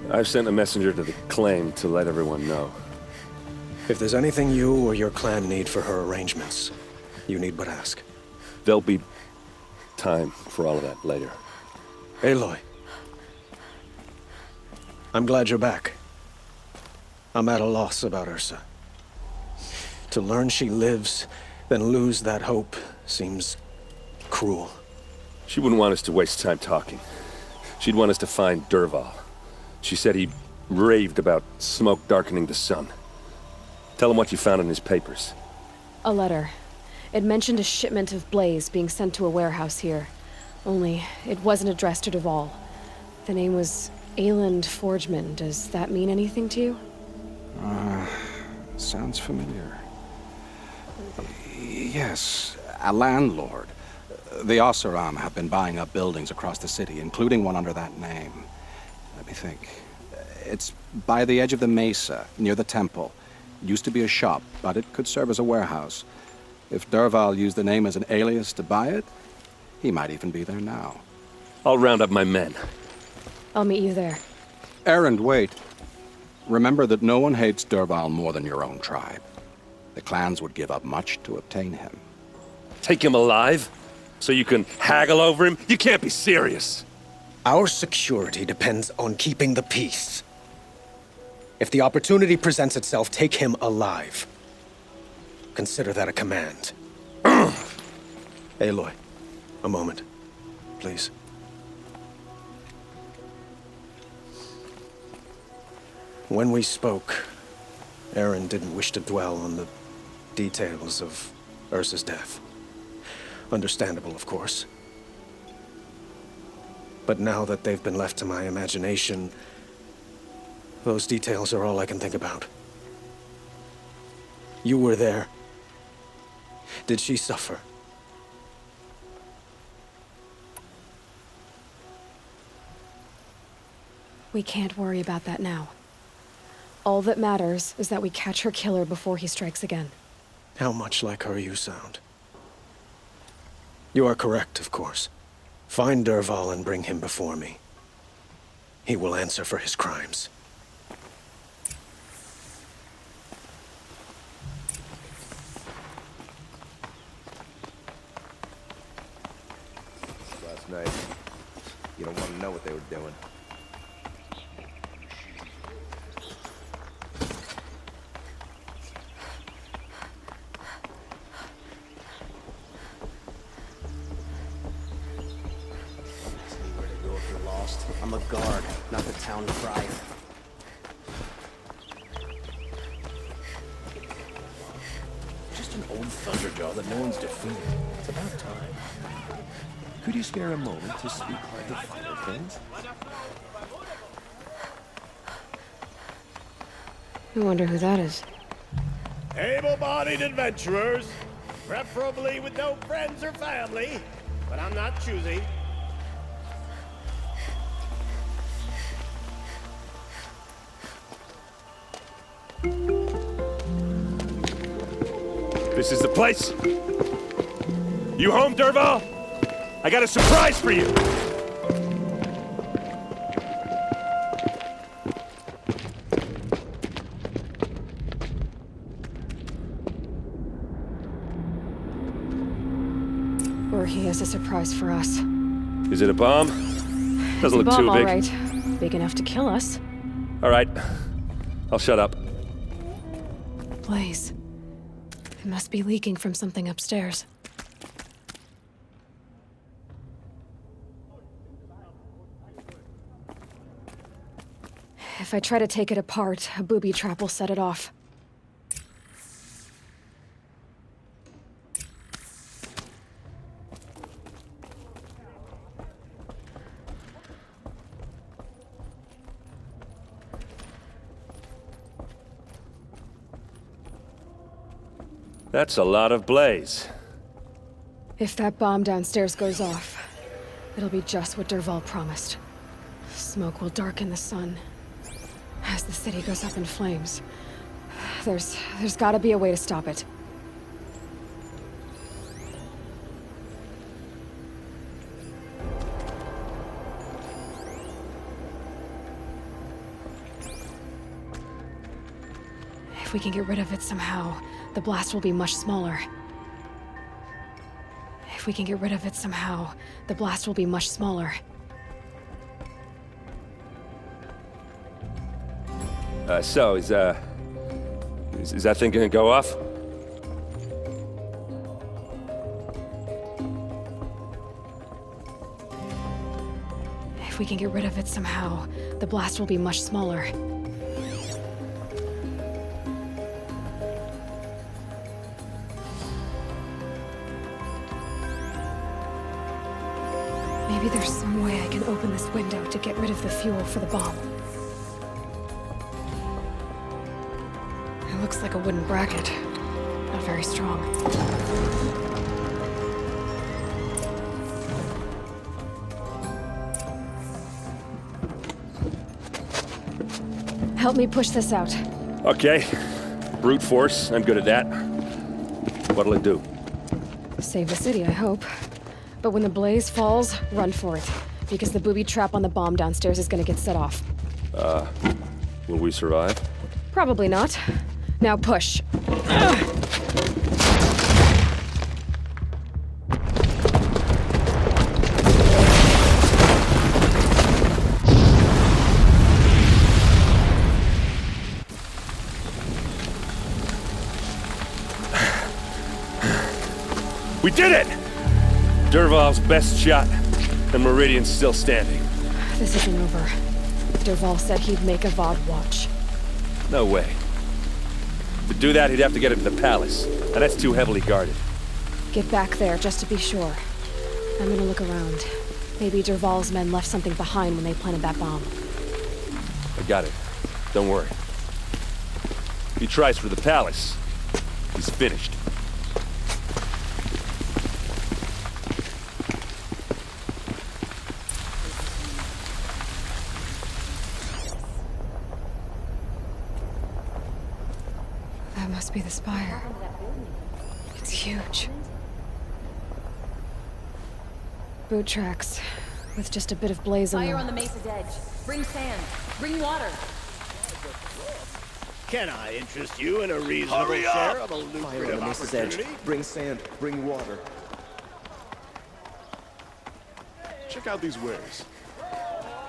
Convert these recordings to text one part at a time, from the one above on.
I've sent a messenger to the claim to let everyone know. If there's anything you or your clan need for her arrangements, you need but ask. There'll be time for all of that later. Aloy. I'm glad you're back. I'm at a loss about Ersa. To learn she lives, then lose that hope, seems cruel. She wouldn't want us to waste time talking. She'd want us to find Dervahl. She said he raved about smoke darkening the sun. Tell him what you found in his papers. A letter. It mentioned a shipment of blaze being sent to a warehouse here. Only, it wasn't addressed to Dervahl. The name was Erend Forgeman. Does that mean anything to you? Sounds familiar. Yes, a landlord. The Oseram have been buying up buildings across the city, including one under that name. Let me think. It's by the edge of the mesa, near the temple. It used to be a shop, but it could serve as a warehouse. If Dervahl used the name as an alias to buy it, he might even be there now. I'll round up my men. I'll meet you there. Erend, wait. Remember that no one hates Dervahl more than your own tribe. The clans would give up much to obtain him. Take him alive? So you can haggle over him? You can't be serious. Our security depends on keeping the peace. If the opportunity presents itself, take him alive. Consider that a command. Aloy, a moment, please. When we spoke, Erend didn't wish to dwell on the details of Ersa's death. Understandable, of course. But now that they've been left to my imagination, those details are all I can think about. You were there. Did she suffer? We can't worry about that now. All that matters is that we catch her killer before he strikes again. How much like her you sound. You are correct, of course. Find Dervahl and bring him before me. He will answer for his crimes. Last night, you don't want to know what they were doing. I'm a guard, not the town crier. Just an old thunderjaw that no one's defeated. It's about time. Could you spare a moment to speak of the finer things? I wonder who that is. Able-bodied adventurers, preferably with no friends or family, but I'm not choosy. This is the place. You home, Dervahl? I got a surprise for you. Or he has a surprise for us. Is it a bomb? Doesn't look Bomb, too all big. right. Big enough to kill us. All right. I'll shut up. Blaze. It must be leaking from something upstairs. If I try to take it apart, a booby trap will set it off. That's a lot of blaze. If that bomb downstairs goes off, it'll be just what Dervahl promised. Smoke will darken the sun. As the city goes up in flames, there's gotta be a way to stop it. If we can get rid of it somehow, the blast will be much smaller. If we can get rid of it somehow, the blast will be much smaller. So, is that thing gonna go off? If we can get rid of it somehow, the blast will be much smaller. Maybe there's some way I can open this window to get rid of the fuel for the bomb. It looks like a wooden bracket. Not very strong. Help me push this out. Okay. Brute force, I'm good at that. What'll it do? Save the city, I hope. But when the blaze falls, run for it. Because the booby trap on the bomb downstairs is gonna get set off. Will we survive? Probably not. Now push. We did it! Dervahl's best shot, and Meridian's still standing. This isn't over. Dervahl said he'd make Avad watch. No way. To do that, he'd have to get into the palace, and that's too heavily guarded. Get back there, just to be sure. I'm gonna look around. Maybe Dervahl's men left something behind when they planted that bomb. I got it. Don't worry. If he tries for the palace, he's finished. That must be the spire. It's huge. Boot tracks, with just a bit of blaze on Fire them. on the mesa's edge. Bring sand. Bring water. Can I interest you in a reasonable share of a Fire on lucrative the mesa's edge. opportunity? Bring sand. Bring water. Check out these wares.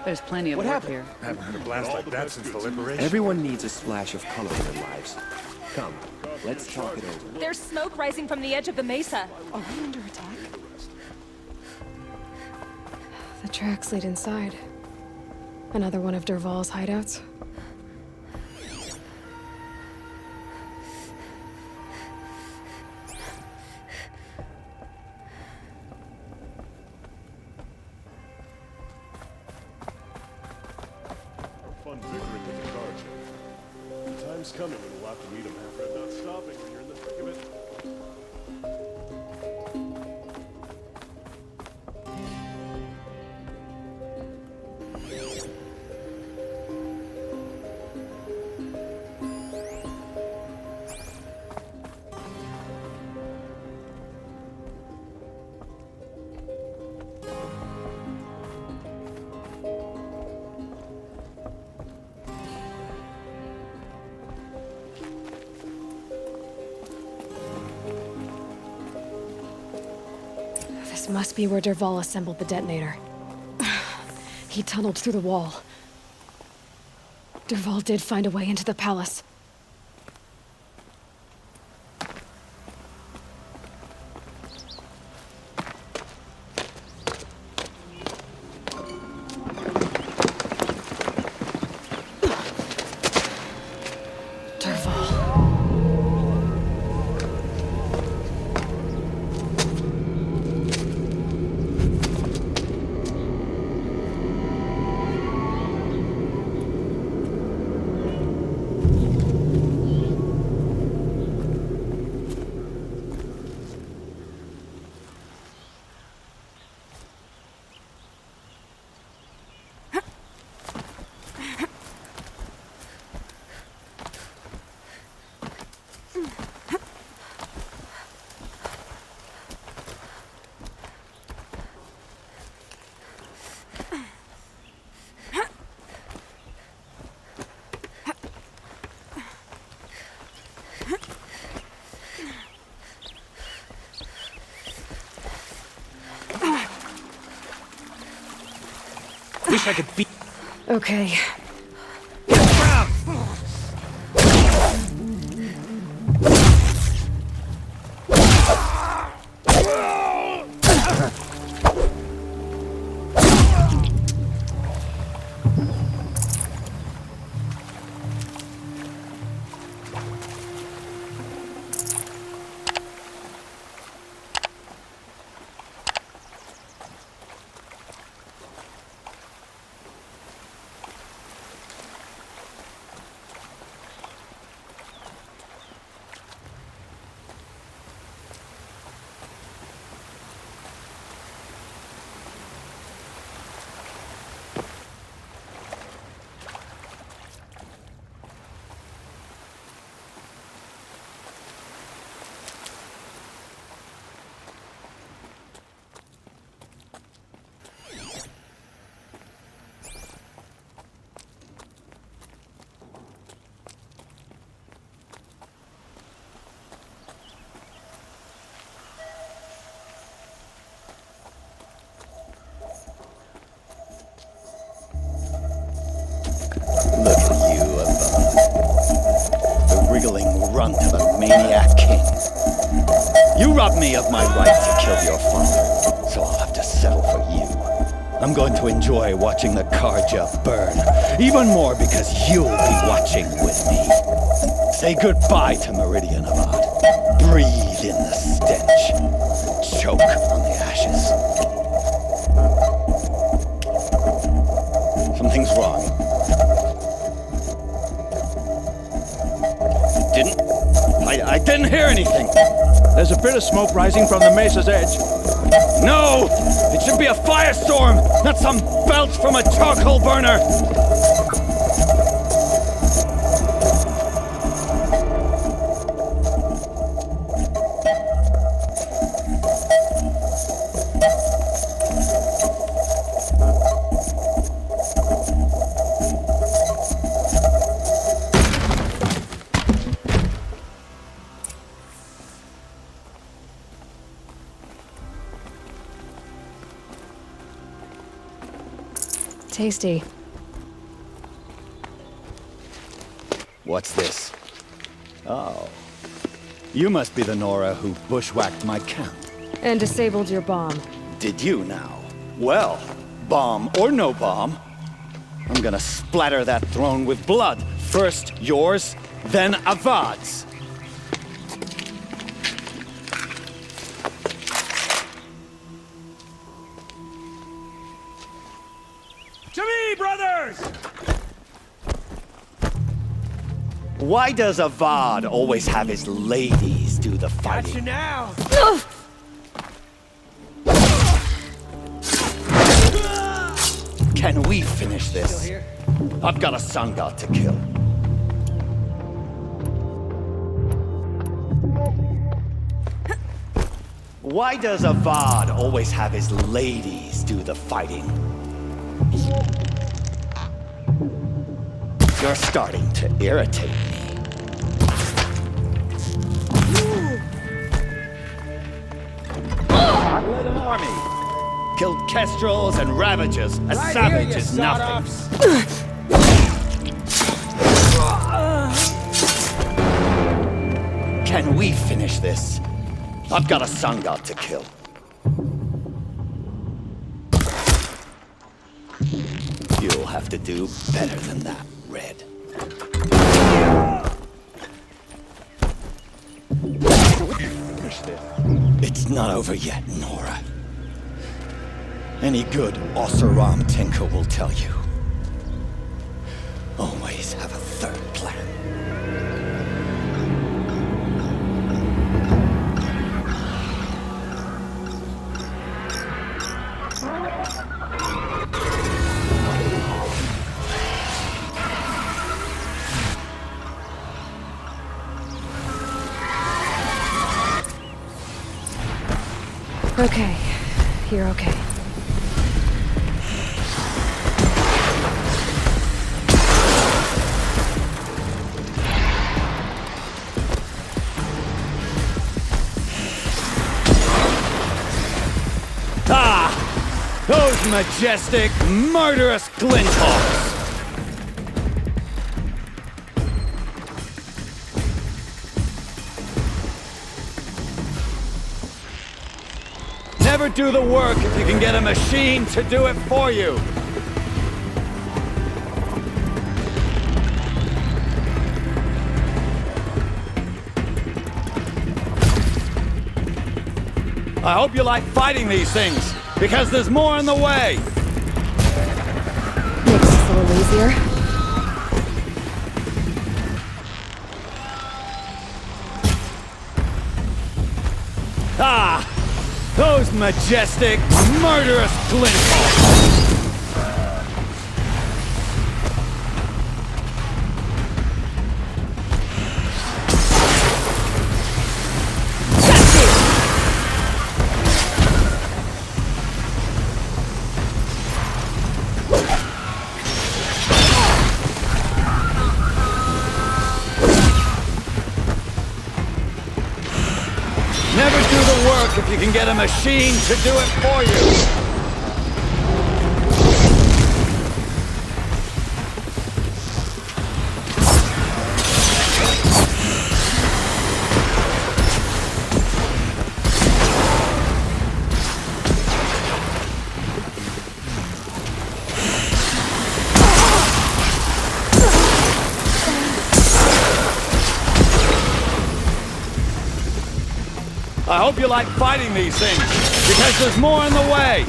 There's plenty of work here. Haven't had a blast like that since the liberation. Everyone needs a splash of color in their lives. Come, let's talk it over. There's smoke rising from the edge of the mesa. Are we under attack? The tracks lead inside. Another one of Dervahl's hideouts. Fun bickering with the Carja. The time's coming when we'll have to meet him after not stopping when you're in the thick of it. This must be where Dervahl assembled the detonator. He tunneled through the wall. Dervahl did find a way into the palace. wish I could be... Okay. Look at you, Avad. The wriggling runt of a maniac king. You robbed me of my right to kill your father, so I'll have to settle for you. I'm going to enjoy watching the Carja burn, even more because you'll be watching with me. Say goodbye to Meridian, Avad. Breathe in the stench. Choke on the ashes. Something's wrong. I didn't hear anything. There's a bit of smoke rising from the mesa's edge. No! It should be a firestorm, not some belch from a charcoal burner! Tasty. What's this? Oh. You must be the Nora who bushwhacked my camp. And disabled your bomb. Did you now? Well, bomb or no bomb, I'm gonna splatter that throne with blood. First yours, then Avad's. To me, brothers! Why does Avad always have his ladies do the fighting? Got you now! Can we finish this? Still here? I've got a sun god to kill. Why does Avad always have his ladies do the fighting? You're starting to irritate me. I led an army. Killed kestrels and ravagers. A savage is nothing. Can we finish this? I've got a sun god to kill. You'll have to do better than that, Red. It's not over yet, Nora. Any good Oseram tinker will tell you. Always have a third plan. Okay, you're okay. Those majestic, murderous Glinthawks! Never do the work if you can get a machine to do it for you. I hope you like fighting these things, because there's more in the way. Makes us a little easier. Ah! Those majestic, murderous Glinthawks! If you can get a machine to do it for you. I hope you like fighting these things, because there's more in the way.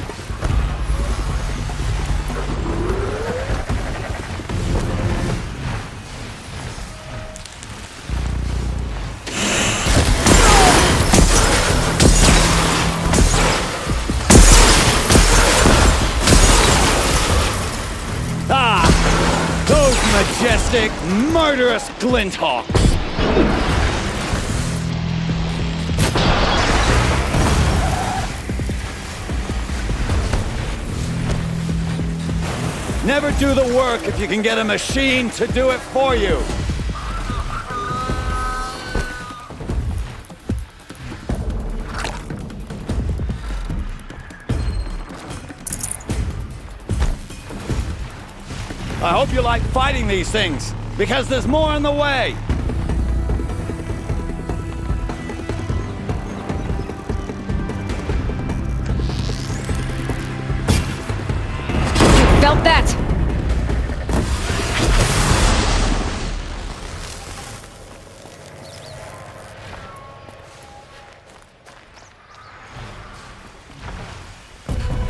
Ah! Those majestic, murderous Glinthawks! Never do the work if you can get a machine to do it for you. I hope you like fighting these things, because there's more in the way. Felt that!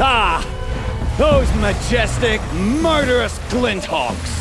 Ah! Those majestic, murderous Glinthawks!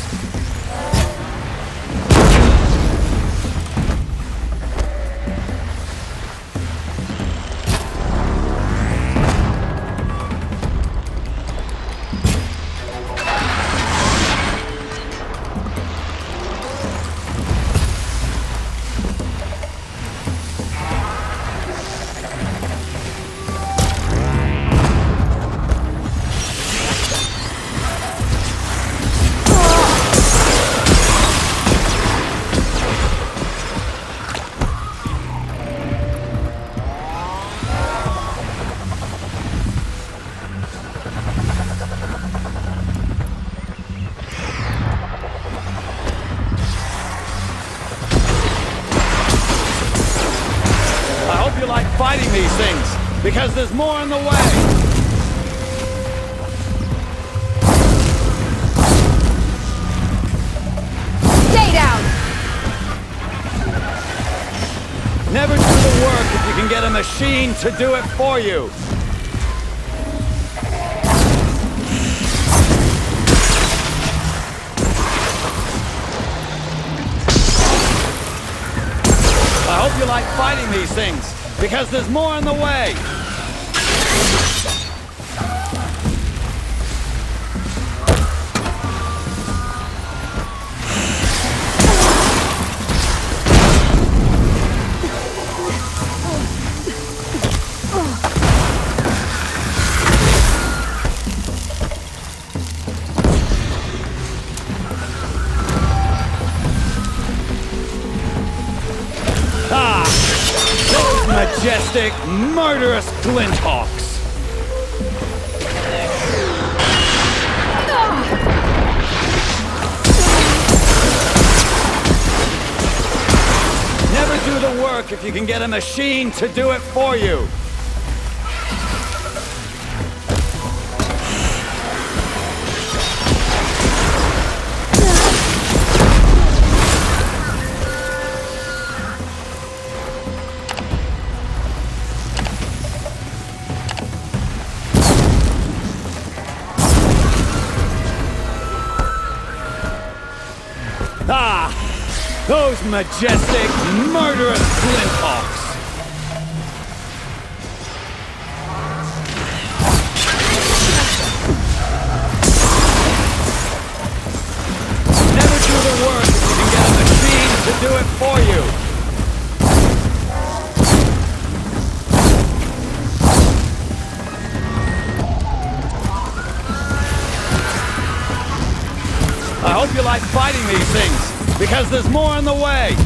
Fighting these things, because there's more in the way. Stay down! Never do the work if you can get a machine to do it for you. I hope you like fighting these things, because there's more in the way. Majestic, murderous Glinthawks! do the work if you can get a machine to do it for you. Ah! Those majestic, murderous Glinthawks! Never do the work if you can get a machine to do it for you! I hope you like fighting these things, because there's more on the way!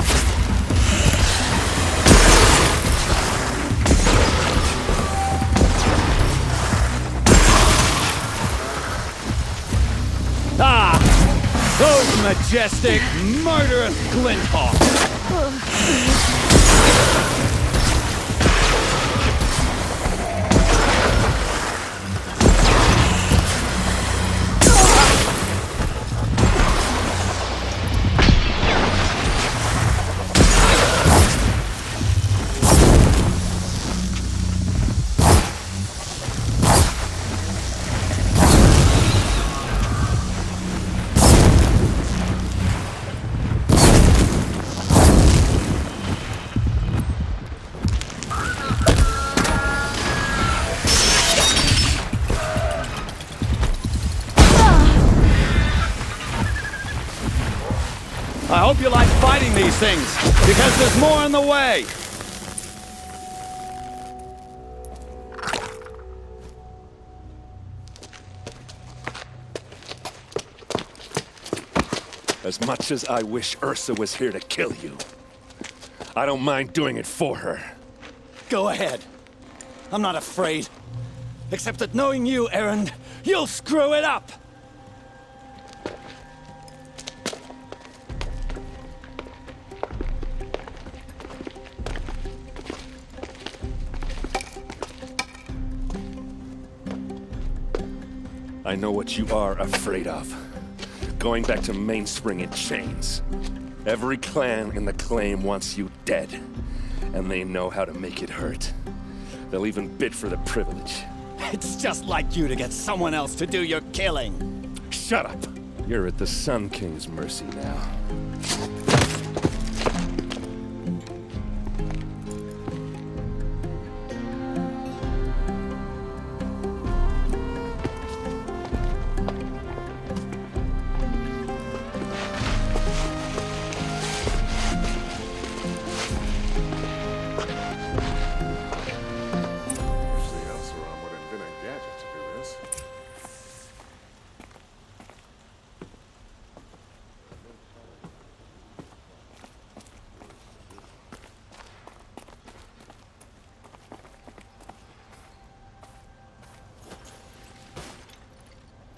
Ah! Those majestic, murderous Glinthawks! I hope you like fighting these things, because there's more on the way! As much as I wish Ersa was here to kill you, I don't mind doing it for her. Go ahead. I'm not afraid. Except that knowing you, Erend, you'll screw it up! I know what you are afraid of. Going back to Mainspring in chains. Every clan in the claim wants you dead. And they know how to make it hurt. They'll even bid for the privilege. It's just like you to get someone else to do your killing. Shut up! You're at the Sun King's mercy now.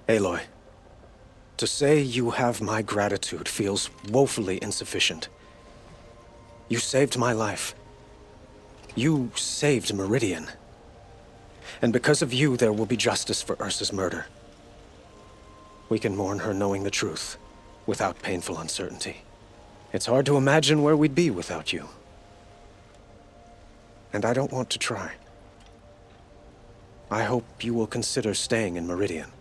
Aloy, to say you have my gratitude feels woefully insufficient. You saved my life. You saved Meridian. And because of you, there will be justice for Ersa's murder. We can mourn her knowing the truth, without painful uncertainty. It's hard to imagine where we'd be without you. And I don't want to try. I hope you will consider staying in Meridian.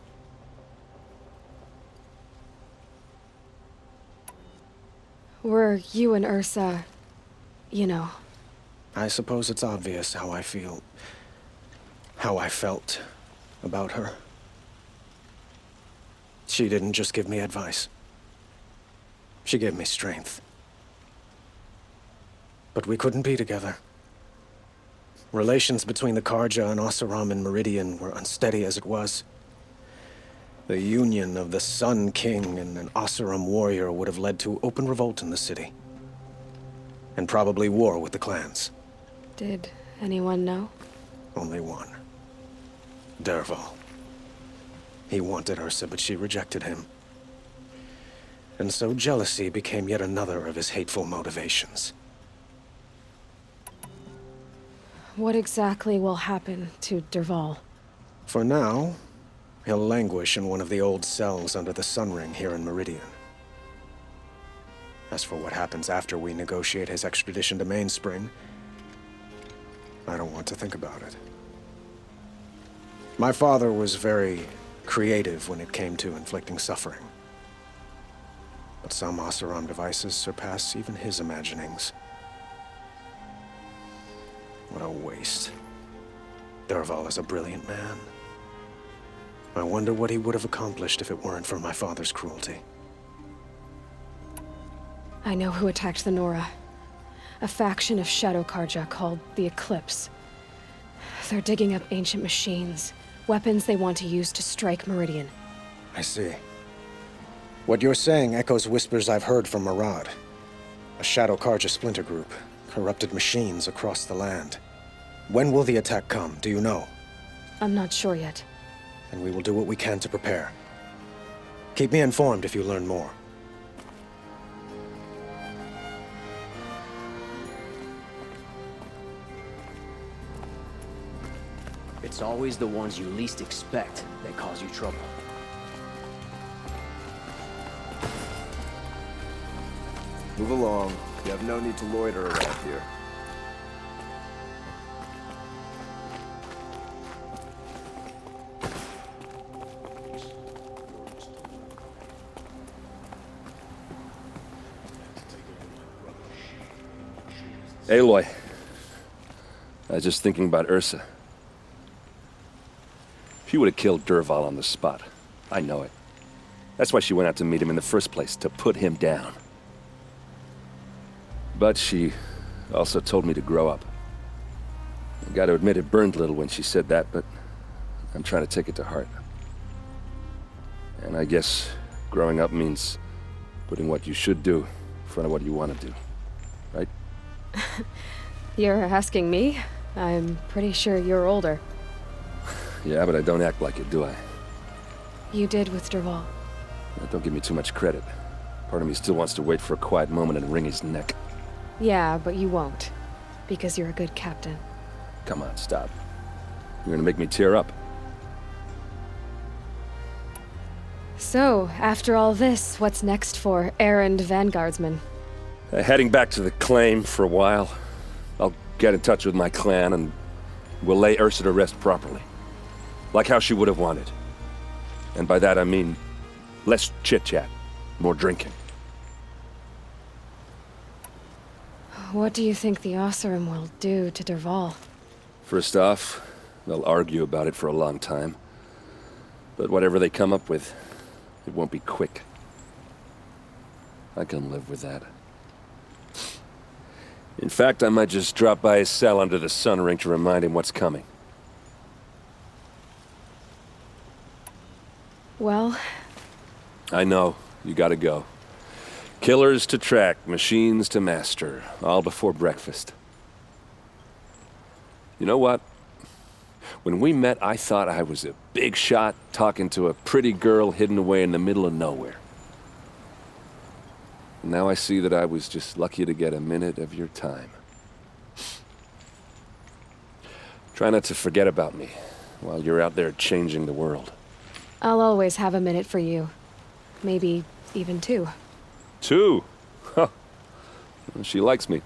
Were you and Ersa, you know? I suppose it's obvious how I feel, how I felt about her. She didn't just give me advice. She gave me strength. But we couldn't be together. Relations between the Carja and Oseram and Meridian were unsteady as it was. The union of the Sun-King and an Oseram warrior would have led to open revolt in the city. And probably war with the clans. Did anyone know? Only one. Dervahl. He wanted Ersa, but she rejected him. And so jealousy became yet another of his hateful motivations. What exactly will happen to Dervahl? For now, he'll languish in one of the old cells under the Sun Ring here in Meridian. As for what happens after we negotiate his extradition to Mainspring, I don't want to think about it. My father was very creative when it came to inflicting suffering. But some Oseram devices surpass even his imaginings. What a waste. Dervahl is a brilliant man. I wonder what he would have accomplished if it weren't for my father's cruelty. I know who attacked the Nora. A faction of Shadow Carja called the Eclipse. They're digging up ancient machines, weapons they want to use to strike Meridian. I see. What you're saying echoes whispers I've heard from Murad. A Shadow Carja splinter group, corrupted machines across the land. When will the attack come, do you know? I'm not sure yet. Then we will do what we can to prepare. Keep me informed if you learn more. It's always the ones you least expect that cause you trouble. Move along. You have no need to loiter around here. Aloy, I was just thinking about Ersa. She would have killed Dervahl on the spot. I know it. That's why she went out to meet him in the first place, to put him down. But she also told me to grow up. I gotta admit it burned a little when she said that, but I'm trying to take it to heart. And I guess growing up means putting what you should do in front of what you want to do. Right? You're asking me? I'm pretty sure you're older. Yeah, but I don't act like it, do I? You did with Dervahl. Don't give me too much credit. Part of me still wants to wait for a quiet moment and wring his neck. Yeah, but you won't. Because you're a good captain. Come on, stop. You're gonna make me tear up. So, after all this, what's next for Erend Vanguardsman? Heading back to the claim for a while. I'll get in touch with my clan and we'll lay Ersa to rest properly. Like how she would have wanted. And by that I mean less chit-chat, more drinking. What do you think the Oseram will do to Dervahl? First off, they'll argue about it for a long time. But whatever they come up with, it won't be quick. I can live with that. In fact, I might just drop by his cell under the Sun Ring to remind him what's coming. Well... I know. You gotta go. Killers to track, machines to master, all before breakfast. You know what? When we met, I thought I was a big shot talking to a pretty girl hidden away in the middle of nowhere. Now I see that I was just lucky to get a minute of your time. Try not to forget about me while you're out there changing the world. I'll always have a minute for you. Maybe even two. 2? Huh. She likes me.